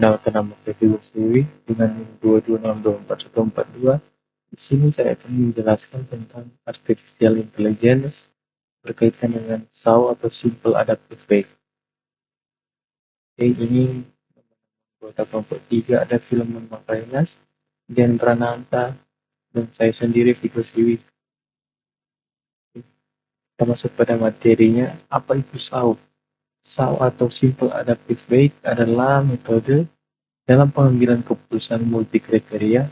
menggunakan nama figur Siwi dengan 226244142. Di sini saya akan menjelaskan tentang artificial intelligence berkaitan dengan SAO atau Simple Adaptive Wake. Oke, ini anggota kelompok 3 ada Filmon Makainas, Dan Prananta, dan saya sendiri Figur Siwi. Kita masuk pada materinya. Apa itu SAO? SAO atau Simple Adaptive Wake adalah metode dalam pengambilan keputusan multi-kriteria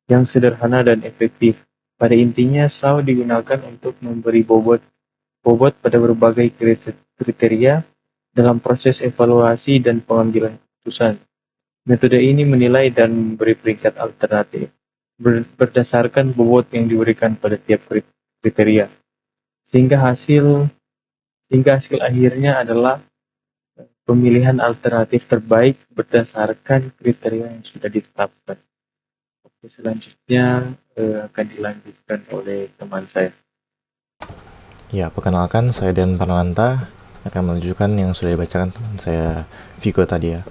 yang sederhana dan efektif. Pada intinya, SAO digunakan untuk memberi bobot pada berbagai kriteria dalam proses evaluasi dan pengambilan keputusan. Metode ini menilai dan memberi peringkat alternatif berdasarkan bobot yang diberikan pada tiap kriteria, sehingga hasil akhirnya adalah pemilihan alternatif terbaik berdasarkan kriteria yang sudah ditetapkan. Oke, selanjutnya akan dilanjutkan oleh teman saya. Ya, perkenalkan saya Dan Prananta akan melanjutkan yang sudah dibacakan teman saya Vigo tadi ya.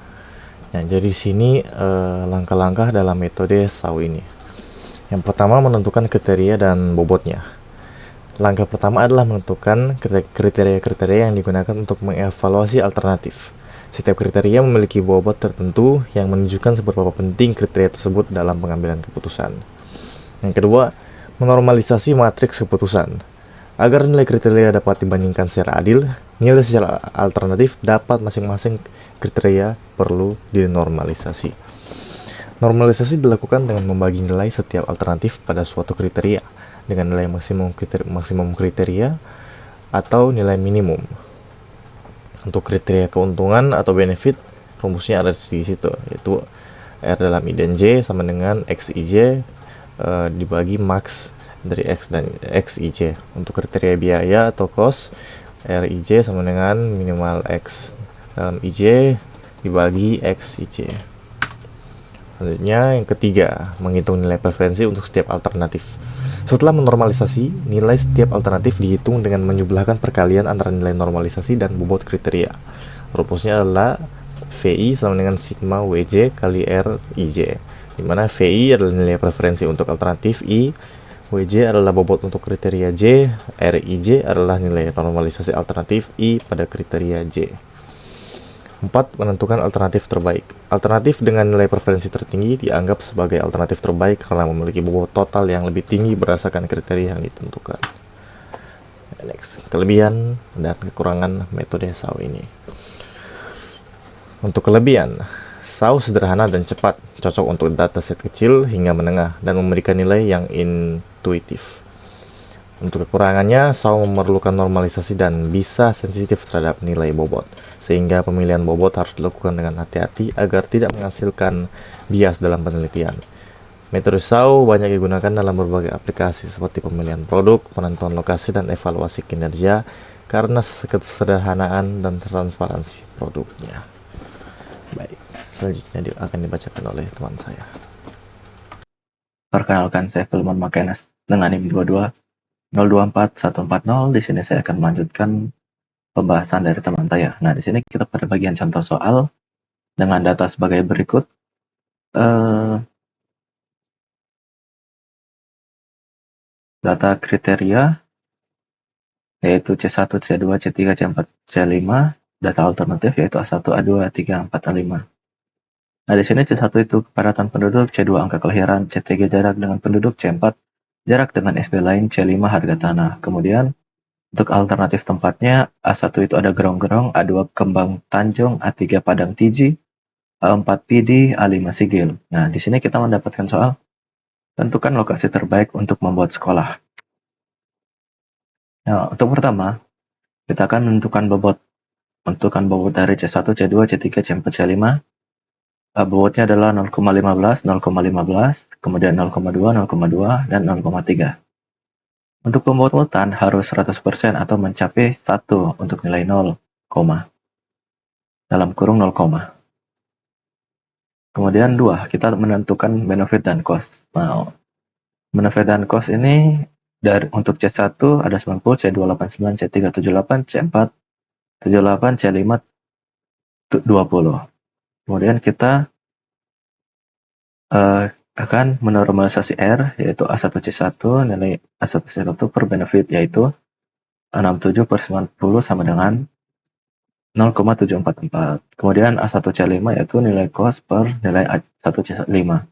Nah, jadi sini langkah-langkah dalam metode SAO ini. Yang pertama, menentukan kriteria dan bobotnya. Langkah pertama adalah menentukan kriteria-kriteria yang digunakan untuk mengevaluasi alternatif. Setiap kriteria memiliki bobot tertentu yang menunjukkan seberapa penting kriteria tersebut dalam pengambilan keputusan. Yang kedua, menormalisasi matriks keputusan. Agar nilai kriteria dapat dibandingkan secara adil, nilai secara alternatif dapat masing-masing kriteria perlu dinormalisasi. Normalisasi dilakukan dengan membagi nilai setiap alternatif pada suatu kriteria dengan nilai maksimum kriteria atau nilai minimum. Untuk kriteria keuntungan atau benefit, rumusnya ada di situ, yaitu R dalam I dan J sama dengan XIJ dibagi max dari X dan XIJ. Untuk kriteria biaya atau cost, RIJ sama dengan minimal X dalam IJ dibagi XIJ. Selanjutnya yang ketiga, menghitung nilai preferensi untuk setiap alternatif. Setelah menormalisasi, nilai setiap alternatif dihitung dengan menjumlahkan perkalian antara nilai normalisasi dan bobot kriteria. Rumusnya adalah VI sama dengan sigma WJ kali RIJ, di mana VI adalah nilai preferensi untuk alternatif I, WJ adalah bobot untuk kriteria J, RIJ adalah nilai normalisasi alternatif I pada kriteria J. 4. Menentukan alternatif terbaik. Alternatif dengan nilai preferensi tertinggi dianggap sebagai alternatif terbaik karena memiliki bobot total yang lebih tinggi berdasarkan kriteria yang ditentukan. Next, kelebihan dan kekurangan metode SAO ini. Untuk kelebihan, SAO sederhana dan cepat, cocok untuk dataset kecil hingga menengah, dan memberikan nilai yang intuitif. Untuk kekurangannya, SAO memerlukan normalisasi dan bisa sensitif terhadap nilai bobot, sehingga pemilihan bobot harus dilakukan dengan hati-hati agar tidak menghasilkan bias dalam penelitian. Metode SAO banyak digunakan dalam berbagai aplikasi seperti pemilihan produk, penentuan lokasi, dan evaluasi kinerja karena kesederhanaan dan transparansi produknya. Baik, selanjutnya akan dibacakan oleh teman saya. Perkenalkan, saya Filmon Makainas dengan NIM 220241140. Di sini saya akan melanjutkan pembahasan dari teman saya. Nah, di sini kita pada bagian contoh soal dengan data sebagai berikut. Data kriteria yaitu C1, C2, C3, C4, C5. Data alternatif yaitu A1, A2, A3, A4, A5. Nah, di sini C1 itu kepadatan penduduk, C2 angka kelahiran, C3 jarak dengan penduduk, C4 jarak dengan SD lain, C5 harga tanah. Kemudian untuk alternatif tempatnya, A1 itu ada Gerong-Gerong, A2 Kembang Tanjung, A3 Padang Tiji, A4 Pidi, A5 Sigil. Nah, di sini kita mendapatkan soal tentukan lokasi terbaik untuk membuat sekolah. Nah, untuk pertama, kita akan menentukan bobot dari C1, C2, C3, C4, C5. Bobotnya adalah 0,15, 0,15, kemudian 0,2, 0,2, dan 0,3. Untuk pembobotan harus 100% atau mencapai 1 untuk nilai 0, dalam kurung 0, Kemudian 2, kita menentukan benefit dan cost. Nah, benefit dan cost ini untuk C1 ada 90, C2 89, C3 78, C4 78, C5 20. Kemudian kita akan menormalisasi R, yaitu A1C1, nilai A1C1 per benefit, yaitu 67/90 sama dengan 0,744. Kemudian A1C5 yaitu nilai cost per nilai A1C5,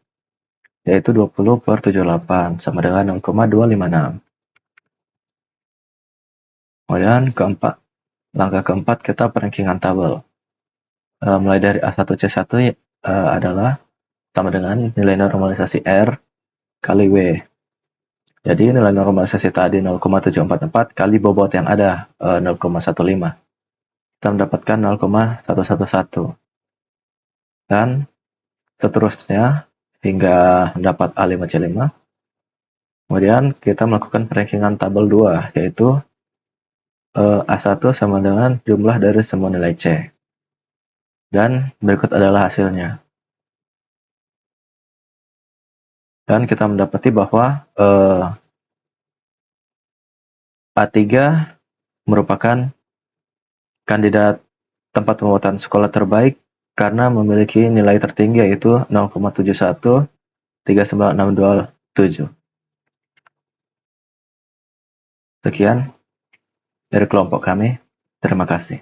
yaitu 20/78 sama dengan 0,256. Kemudian langkah keempat kita perankingan tabel. Mulai dari A1C1 adalah sama dengan nilai normalisasi R kali W. Jadi nilai normalisasi tadi 0,744 kali bobot yang ada 0,15. Kita mendapatkan 0,111. Dan seterusnya hingga mendapat A5C5. Kemudian kita melakukan perankingan tabel 2, yaitu A1 sama dengan jumlah dari semua nilai C. Dan berikut adalah hasilnya. Dan kita mendapati bahwa A3 merupakan kandidat tempat pembuatan sekolah terbaik karena memiliki nilai tertinggi yaitu 0,71 39627. Sekian dari kelompok kami. Terima kasih.